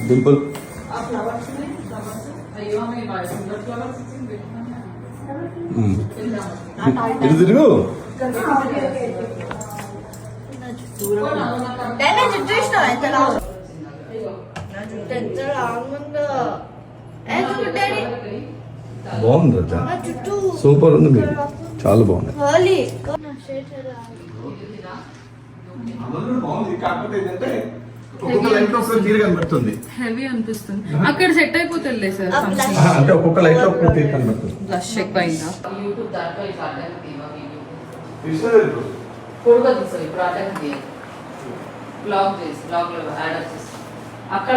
డింపుల్ ఇది తిరుగు బాగుంది రజా, సూపర్ ఉంది మీరు, చాలా బాగుంది. హెవీ అనిపిస్తుంది అక్కడ సెట్ అయిపోతుంది సార్, అంటే ఒక్కొక్క లైట్ లో ఒక్కొక్క తీరు కనబడుతుంది. బ్లష్ ఎక్కువ అయిందా యూట్యూబ్ దాంట్లో ఇప్పుడు బ్లాగ్ లో యాడ్ వచ్చేసి అక్కడ